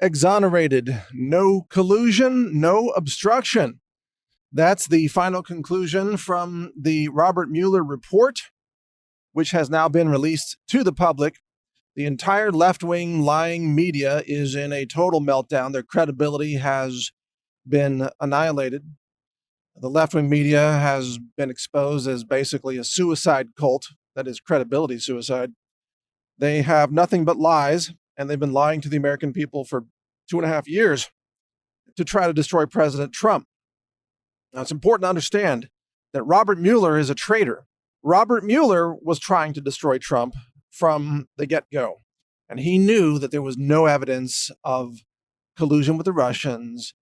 exonerated. No collusion, no obstruction. That's the final conclusion from the Robert Mueller report, which has now been released to the public. The entire left-wing lying media is in a total meltdown. Their credibility has been annihilated. The left-wing media has been exposed as basically a suicide cult, that is credibility suicide. They have nothing but lies, and they've been lying to the American people for 2.5 years to try to destroy President Trump. Now, it's important to understand that Robert Mueller is a traitor. Robert Mueller was trying to destroy Trump from the get-go, and he knew that there was no evidence of collusion with the Russians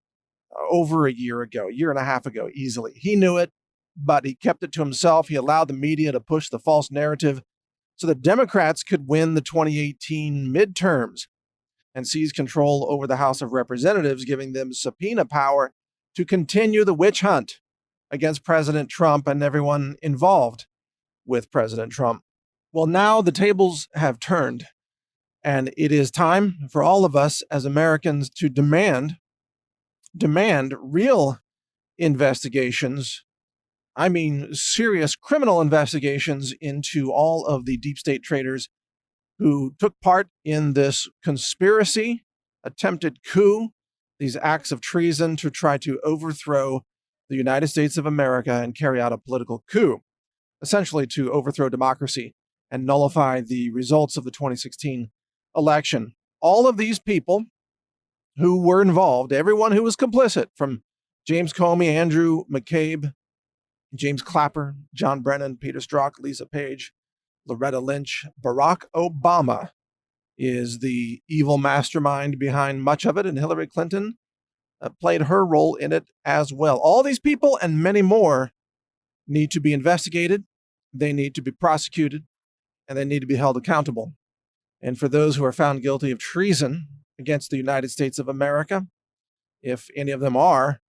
over a year ago, a year and a half ago, easily. He knew it, but he kept it to himself. He allowed the media to push the false narrative so that Democrats could win the 2018 midterms and seize control over the House of Representatives, giving them subpoena power to continue the witch hunt against President Trump and everyone involved with President Trump. Well, now the tables have turned, and it is time for all of us as Americans to demand real investigations. I mean, serious criminal investigations into all of the deep state traitors who took part in this conspiracy, attempted coup, these acts of treason to try to overthrow the United States of America and carry out a political coup, essentially to overthrow democracy and nullify the results of the 2016 election. All of these people who were involved, everyone who was complicit, from James Comey, Andrew McCabe, James Clapper, John Brennan, Peter Strzok, Lisa Page, Loretta Lynch, Barack Obama is the evil mastermind behind much of it, and Hillary Clinton played her role in it as well. All these people and many more need to be investigated, they need to be prosecuted, and they need to be held accountable. And for those who are found guilty of treason against the United States of America, if any of them are,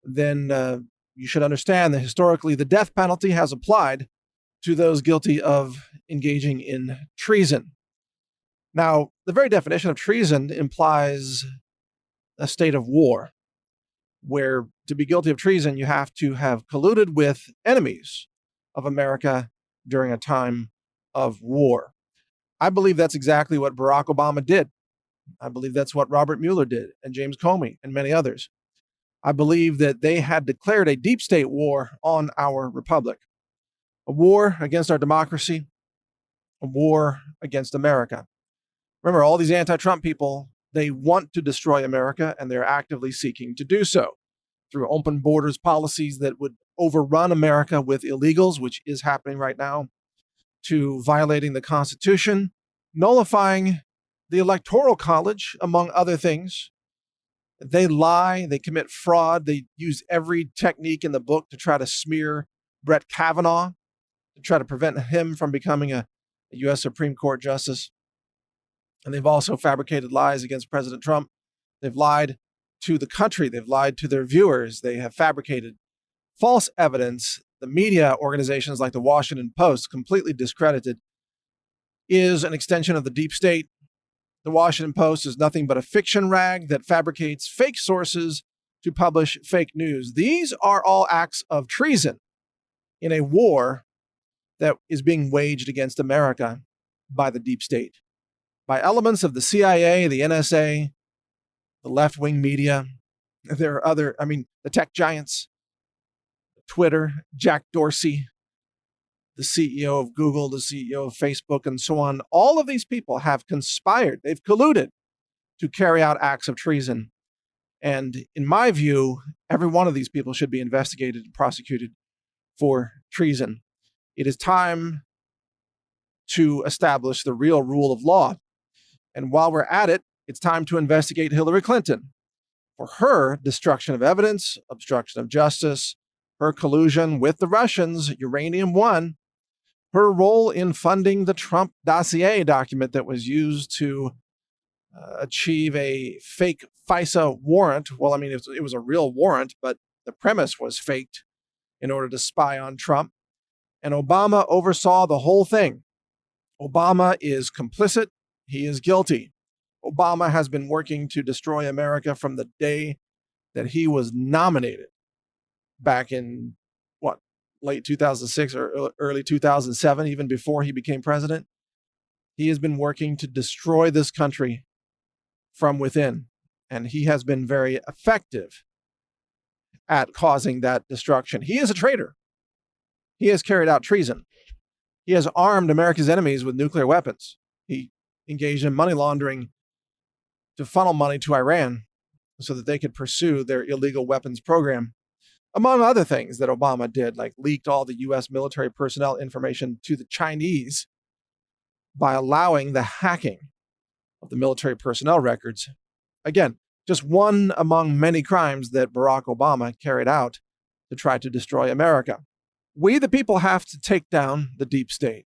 then you should understand that historically the death penalty has applied to those guilty of engaging in treason. Now, the very definition of treason implies a state of war, where to be guilty of treason, you have to have colluded with enemies of America during a time of war. I believe that's exactly what Barack Obama did. I believe that's what Robert Mueller did, and James Comey, and many others. I believe that they had declared a deep state war on our republic, a war against our democracy, a war against America. Remember, all these anti-Trump people, they want to destroy America, and they're actively seeking to do so through open borders policies that would overrun America with illegals, which is happening right now, to violating the Constitution, nullifying the Electoral College, among other things. They lie, they commit fraud, they use every technique in the book to try to smear Brett Kavanaugh, to try to prevent him from becoming a U.S. Supreme Court justice. And they've also fabricated lies against President Trump. They've lied to the country. They've lied to their viewers. They have fabricated false evidence. The media organizations like the Washington Post, completely discredited, is an extension of the deep state. The Washington Post is nothing but a fiction rag that fabricates fake sources to publish fake news. These are all acts of treason in a war that is being waged against America by the deep state, by elements of the CIA, the NSA, the left-wing media. There are other, the tech giants, Twitter, Jack Dorsey, the CEO of Google, the CEO of Facebook, and so on. All of these people have conspired. They've colluded to carry out acts of treason. And in my view, every one of these people should be investigated and prosecuted for treason. It is time to establish the real rule of law. And while we're at it, it's time to investigate Hillary Clinton for her destruction of evidence, obstruction of justice, her collusion with the Russians, Uranium One, her role in funding the Trump dossier document that was used to achieve a fake FISA warrant. Well, it was a real warrant, but the premise was faked in order to spy on Trump. And Obama oversaw the whole thing. Obama is complicit. He is guilty. Obama has been working to destroy America from the day that he was nominated back in, what, late 2006 or early 2007, even before he became president. He has been working to destroy this country from within, and he has been very effective at causing that destruction. He is a traitor. He has carried out treason. He has armed America's enemies with nuclear weapons. He engaged in money laundering to funnel money to Iran so that they could pursue their illegal weapons program, among other things that Obama did, like leaked all the U.S. military personnel information to the Chinese by allowing the hacking of the military personnel records. Again, just one among many crimes that Barack Obama carried out to try to destroy America. We, the people, have to take down the deep state.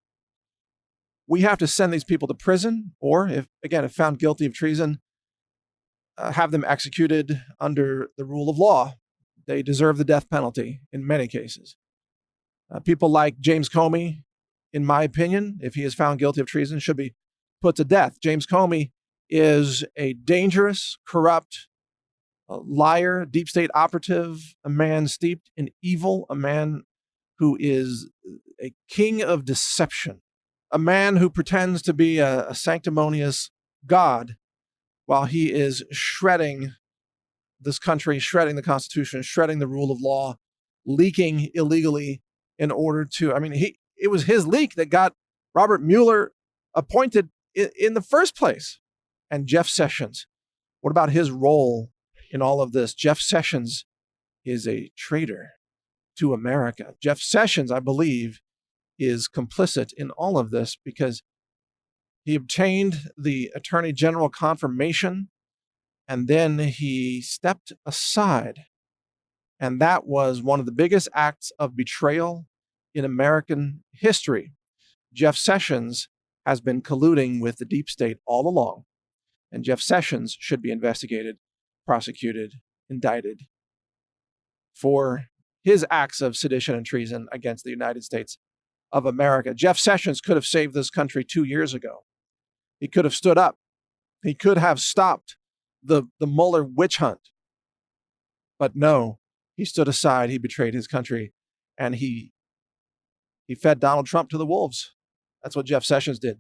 We have to send these people to prison, or, if found guilty of treason, have them executed under the rule of law. They deserve the death penalty in many cases. People like James Comey, in my opinion, if he is found guilty of treason, should be put to death. James Comey is a dangerous, corrupt, liar, deep state operative, a man steeped in evil, a man who is a king of deception, a man who pretends to be a sanctimonious God while he is shredding this country, shredding the Constitution, shredding the rule of law, leaking illegally in order to, it was his leak that got Robert Mueller appointed in the first place. And Jeff Sessions, what about his role in all of this? Jeff Sessions is a traitor to America. Jeff Sessions, I believe, is complicit in all of this because he obtained the Attorney General confirmation and then he stepped aside. And that was one of the biggest acts of betrayal in American history. Jeff Sessions has been colluding with the deep state all along. And Jeff Sessions should be investigated, prosecuted, indicted for his acts of sedition and treason against the United States of America. Jeff Sessions could have saved this country 2 years ago. He could have stood up. He could have stopped the Mueller witch hunt. But no, he stood aside. He betrayed his country, and he fed Donald Trump to the wolves. That's what Jeff Sessions did.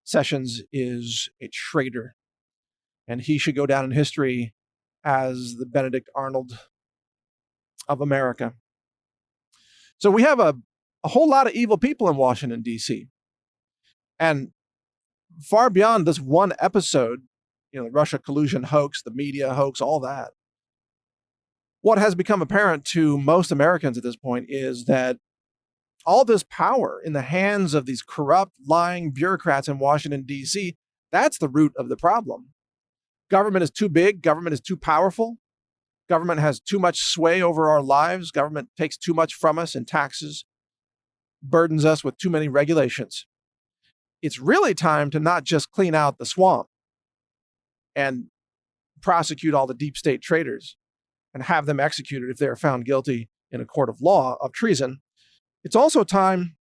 Sessions is a traitor, and he should go down in history as the Benedict Arnold of America. So we have a whole lot of evil people in Washington, D.C. And far beyond this one episode, the Russia collusion hoax, the media hoax, all that, what has become apparent to most Americans at this point is that all this power in the hands of these corrupt, lying bureaucrats in Washington, D.C., that's the root of the problem. Government is too big. Government is too powerful. Government has too much sway over our lives. Government takes too much from us in taxes, burdens us with too many regulations. It's really time to not just clean out the swamp and prosecute all the deep state traitors and have them executed if they are found guilty in a court of law of treason. It's also time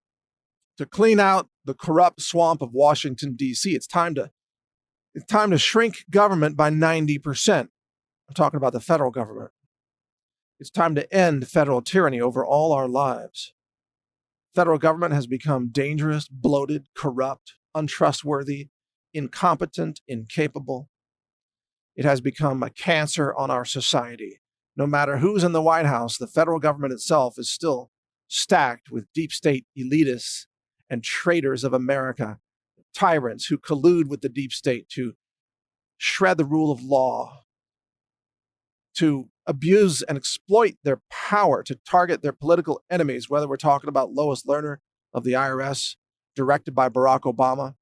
to clean out the corrupt swamp of Washington, D.C. It's time to shrink government by 90%. I'm talking about the federal government. It's time to end federal tyranny over all our lives. Federal government has become dangerous, bloated, corrupt, untrustworthy, incompetent, incapable. It has become a cancer on our society. No matter who's in the White House, the federal government itself is still stacked with deep state elitists and traitors of America, tyrants who collude with the deep state to shred the rule of law, to abuse and exploit their power to target their political enemies, whether we're talking about Lois Lerner of the IRS, directed by Barack Obama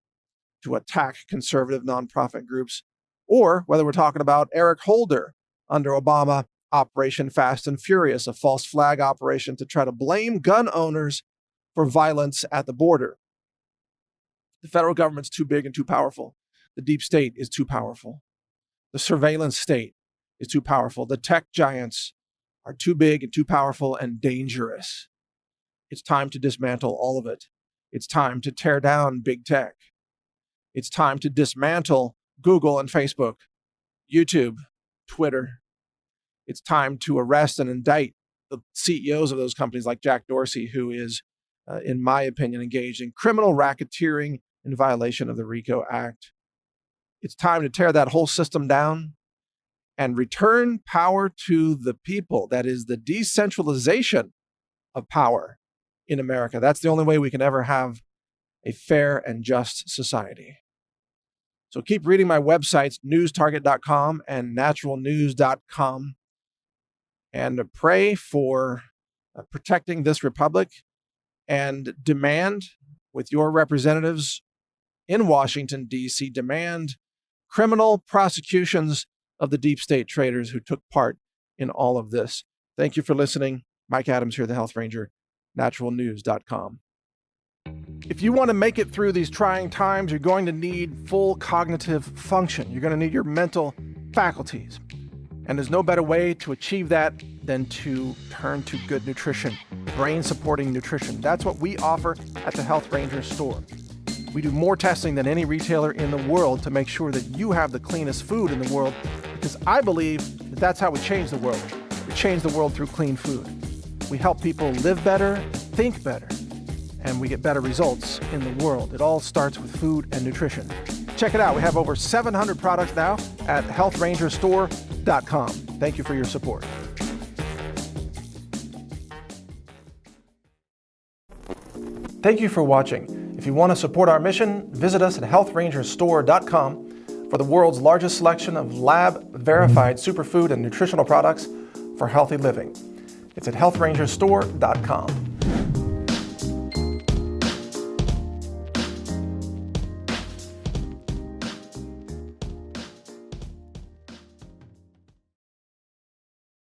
to attack conservative nonprofit groups, or whether we're talking about Eric Holder under Obama, Operation Fast and Furious, a false flag operation to try to blame gun owners for violence at the border. The federal government's too big and too powerful. The deep state is too powerful. The surveillance state is too powerful. The tech giants are too big and too powerful and dangerous. It's time to dismantle all of it. It's time to tear down big tech. It's time to dismantle Google and Facebook, YouTube, Twitter. It's time to arrest and indict the CEOs of those companies like Jack Dorsey, who is, in my opinion, engaged in criminal racketeering in violation of the RICO Act. It's time to tear that whole system down and return power to the people. That is the decentralization of power in America. That's the only way we can ever have a fair and just society. So keep reading my websites, newstarget.com and naturalnews.com, and pray for protecting this republic, and demand with your representatives in Washington, D.C., demand criminal prosecutions of the deep state traitors who took part in all of this. Thank you for listening. Mike Adams here, the Health Ranger, naturalnews.com. If you want to make it through these trying times, you're going to need full cognitive function. You're going to need your mental faculties. And there's no better way to achieve that than to turn to good nutrition, brain-supporting nutrition. That's what we offer at the Health Ranger store. We do more testing than any retailer in the world to make sure that you have the cleanest food in the world, because I believe that that's how we change the world. We change the world through clean food. We help people live better, think better, and we get better results in the world. It all starts with food and nutrition. Check it out. We have over 700 products now at healthrangerstore.com. Thank you for your support. Thank you for watching. If you want to support our mission, visit us at healthrangerstore.com for the world's largest selection of lab-verified superfood and nutritional products for healthy living. It's at healthrangerstore.com.